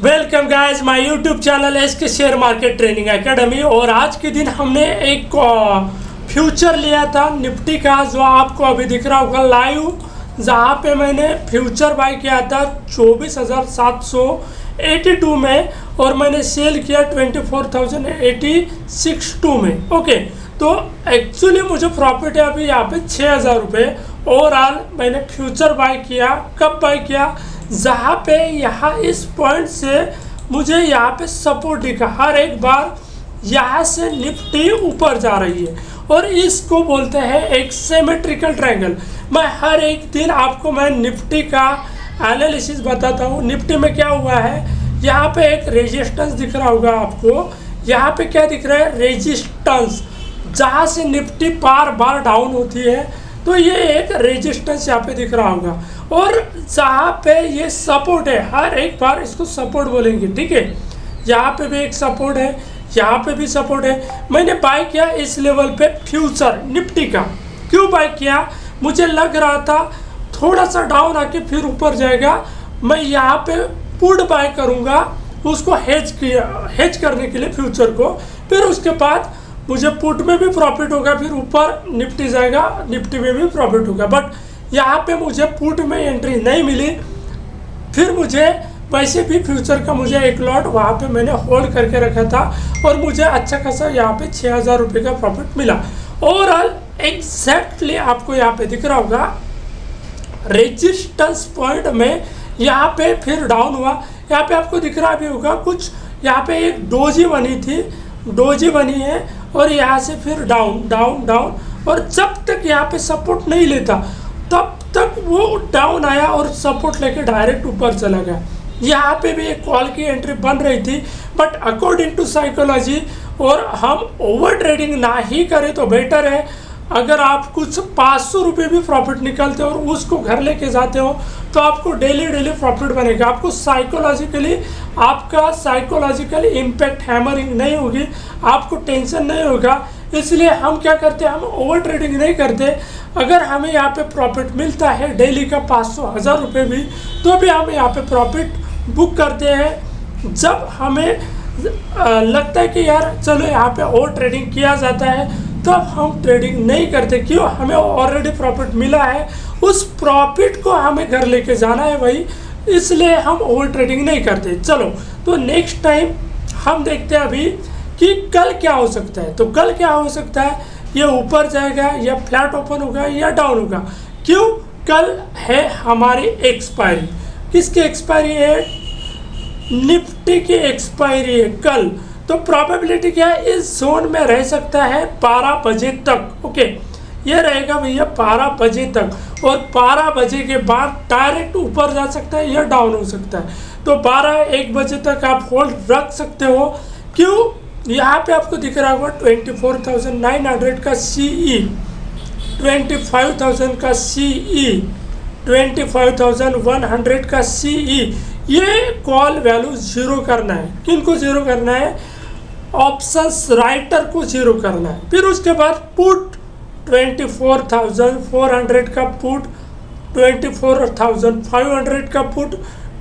Welcome guys my YouTube channel SK share market training academy. और आज के दिन हमने एक फ्यूचर लिया था निफ्टी का, जो आपको अभी दिख रहा होगा लाइव, जहां पे मैंने फ्यूचर बाय किया था 24,782 में और मैंने सेल किया 24,086 में। ओके, तो एक्चुअली मुझे प्रॉफिट है अभी यहाँ पे 6,000 रुपये। ओवरऑल मैंने फ्यूचर बाय किया, कब बाय किया, जहाँ पे यहाँ इस पॉइंट से मुझे यहाँ पे सपोर्ट दिखा। हर एक बार यहाँ से निफ्टी ऊपर जा रही है और इसको बोलते हैं एक सिमेट्रिकल ट्रायंगल। मैं हर एक दिन आपको मैं निफ्टी का एनालिसिस बताता हूँ। निफ्टी में क्या हुआ है, यहाँ पे एक रेजिस्टेंस दिख रहा होगा आपको। यहाँ पे क्या दिख रहा है, रेजिस्टेंस, जहाँ से निफ्टी बार बार डाउन होती है, तो ये एक रेजिस्टेंस यहाँ पे दिख रहा होगा। और जहाँ पे ये सपोर्ट है, हर एक बार इसको सपोर्ट बोलेंगे, ठीक है। यहाँ पे भी एक सपोर्ट है, यहाँ पे भी सपोर्ट है। मैंने बाय किया इस लेवल पे फ्यूचर निफ्टी का। क्यों बाय किया, मुझे लग रहा था थोड़ा सा डाउन आके फिर ऊपर जाएगा, मैं यहाँ पे पुट बाय करूँगा उसको हेज करने के लिए फ्यूचर को। फिर उसके बाद मुझे पुट में भी प्रॉफिट होगा, फिर ऊपर निफ्टी जाएगा, निफ्टी में भी प्रॉफिट होगा। बट यहाँ पे मुझे पुट में एंट्री नहीं मिली। फिर मुझे वैसे भी फ्यूचर का मुझे एक लॉट वहाँ पे मैंने होल्ड करके रखा था और मुझे अच्छा खासा यहाँ पे 6,000 रुपये का प्रॉफिट मिला। ओवरऑल एग्जैक्टली आपको यहाँ पे दिख रहा होगा रेजिस्टेंस पॉइंट में यहाँ पे फिर डाउन हुआ। यहाँ पे आपको दिख रहा भी होगा कुछ, यहाँ पे एक डोजी बनी थी, डोजी बनी है और यहाँ से फिर डाउन डाउन डाउन, और जब तक यहाँ पे सपोर्ट नहीं लेता तब तक वो डाउन आया और सपोर्ट लेके डायरेक्ट ऊपर चला गया। यहाँ पे भी एक कॉल की एंट्री बन रही थी, बट अकॉर्डिंग टू साइकोलॉजी और हम ओवर ट्रेडिंग ना ही करें तो बेटर है। अगर आप कुछ 500 रुपये भी प्रॉफिट निकालते हो और उसको घर लेके जाते हो तो आपको डेली डेली प्रॉफिट बनेगा। आपको साइकोलॉजिकली आपका साइकोलॉजिकल इम्पैक्ट हैमरिंग नहीं होगी, आपको टेंशन नहीं होगा। इसलिए हम क्या करते हैं, हम ओवर ट्रेडिंग नहीं करते। अगर हमें यहाँ पे प्रॉफिट मिलता है डेली का 500-1000 रुपये भी, तो भी हम यहाँ पे प्रॉफिट बुक करते हैं। जब हमें लगता है कि यार चलो यहाँ पे ओवर ट्रेडिंग किया जाता है, तब हम ट्रेडिंग नहीं करते। क्यों, हमें ऑलरेडी प्रॉफिट मिला है, उस प्रॉफिट को हमें घर लेके जाना है भाई, इसलिए हम ओवर ट्रेडिंग नहीं करते। चलो तो नेक्स्ट टाइम हम देखते हैं अभी कि कल क्या हो सकता है। तो कल क्या हो सकता है, ये ऊपर जाएगा या फ्लैट ओपन होगा या डाउन होगा। क्यों, कल है हमारी एक्सपायरी। किसकी एक्सपायरी है, निफ्टी की एक्सपायरी है कल। तो प्रोबेबिलिटी क्या है, इस जोन में रह सकता है 12 बजे तक। ओके, ये रहेगा भैया 12 बजे तक, और 12 बजे के बाद डायरेक्ट ऊपर जा सकता है या डाउन हो सकता है। तो 12-1 बजे तक आप होल्ड रख सकते हो। क्यों, यहाँ पे आपको दिख रहा होगा 24,900 का CE, 25,000 का CE, 25,100 का CE। ये कॉल वैल्यू जीरो करना है। किनको जीरो करना है, ऑप्शंस राइटर को जीरो करना है। फिर उसके बाद पुट 24,400 का पुट, 24,500 का पुट,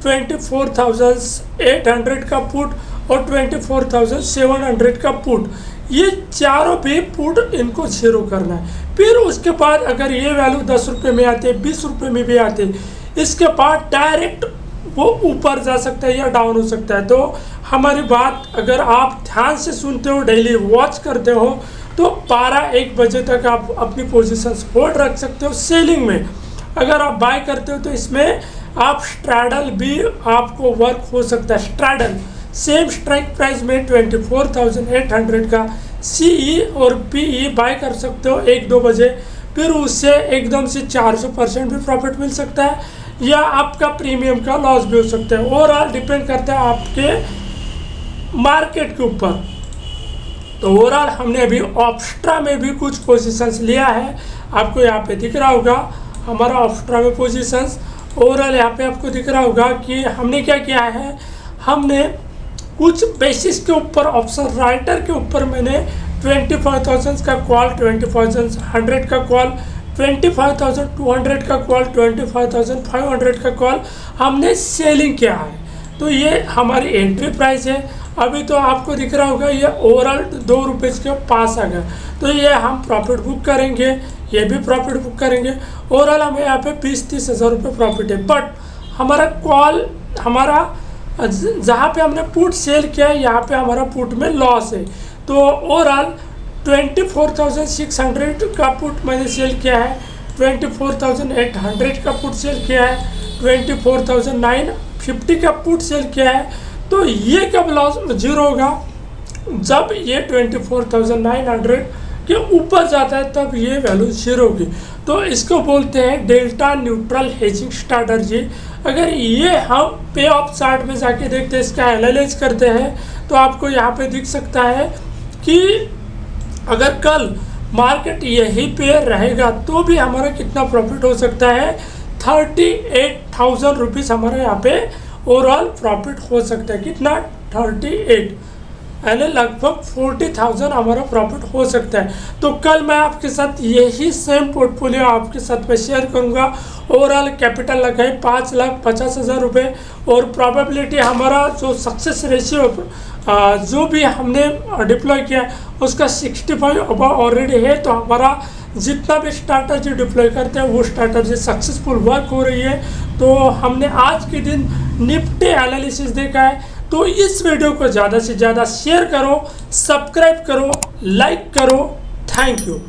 24,800 का पुट और 24,700 का पुट। ये चारों भी पुट इनको जीरो करना है। फिर उसके बाद अगर ये वैल्यू 10 रुपये में आते, 20 रुपये में भी आते, इसके बाद डायरेक्ट वो ऊपर जा सकता है या डाउन हो सकता है। तो हमारी बात अगर आप ध्यान से सुनते हो, डेली वॉच करते हो, तो 12-1 बजे तक आप अपनी पोजीशंस होल्ड रख सकते हो। सेलिंग में अगर आप बाय करते हो तो इसमें आप स्ट्रैडल भी आपको वर्क हो सकता है। स्ट्रैडल सेम स्ट्राइक प्राइस में 24,800 का CE और PE बाय कर सकते हो 1-2 बजे। फिर उससे एकदम से 400% भी प्रॉफिट मिल सकता है या आपका प्रीमियम का लॉस भी हो सकता है। ओवरऑल डिपेंड करता है आपके मार्केट के ऊपर। तो ओवरऑल हमने अभी ऑप्स्ट्रा में भी कुछ पोजीशंस लिया है, आपको यहाँ पे दिख रहा होगा हमारा ऑप्स्ट्रा में पोजीशंस। ओवरऑल यहाँ पे आपको दिख रहा होगा कि हमने क्या किया है, हमने कुछ बेसिस के ऊपर ऑप्शन राइटर के ऊपर मैंने 25,000 का कॉल, 25,100 का कॉल, 25,200 का कॉल, 25,500 का कॉल हमने सेलिंग किया है। तो ये हमारी एंट्री प्राइस है। अभी तो आपको दिख रहा होगा ये ओवरऑल 2 रुपये के पास आ गया, तो ये हम प्रॉफिट बुक करेंगे, ये भी प्रॉफिट बुक करेंगे। ओवरऑल हमें यहाँ पे 20-30 हज़ार रुपये प्रॉफिट है। बट हमारा जहाँ पे हमने पुट सेल किया है यहाँ पे हमारा पुट में लॉस है। तो ओवरऑल 24,600 का पुट मैंने सेल किया है, 24,800 का पुट सेल किया है, 24,950 का पुट सेल किया है। तो ये कब लॉस जीरो होगा? जब ये 24,900 के ऊपर जाता है तब ये वैल्यू जीरो होगी। तो इसको बोलते हैं डेल्टा न्यूट्रल हेजिंग स्ट्रैटेजी। अगर ये हम पे ऑफ चार्ट में जाके देखते हैं, इसका एनालाइज करते हैं, तो आपको यहाँ पे दिख सकता है कि अगर कल मार्केट यहीं पे रहेगा तो भी हमारा कितना प्रॉफिट हो सकता है, 38,000 रुपीज़ हमारे यहाँ पे ओवरऑल प्रॉफिट हो सकता है। कितना? 38, यानी लगभग 40,000 हमारा प्रॉफिट हो सकता है। तो कल मैं आपके साथ यही सेम पोर्टफोलियो आपके साथ में शेयर करूंगा। ओवरऑल कैपिटल लगा है 5,50,000 रुपये, और प्रोबेबिलिटी हमारा जो सक्सेस रेशियो जो भी हमने डिप्लॉय किया उसका 65 अब ऑलरेडी है। तो हमारा जितना भी स्ट्रैटेजी डिप्लॉय करते हैं वो स्ट्रैटेजी सक्सेसफुल वर्क हो रही है। तो हमने आज के दिन निफ्टी एनालिसिस देखा है। तो इस वीडियो को ज़्यादा से ज़्यादा शेयर करो, सब्सक्राइब करो, लाइक करो। Thank you.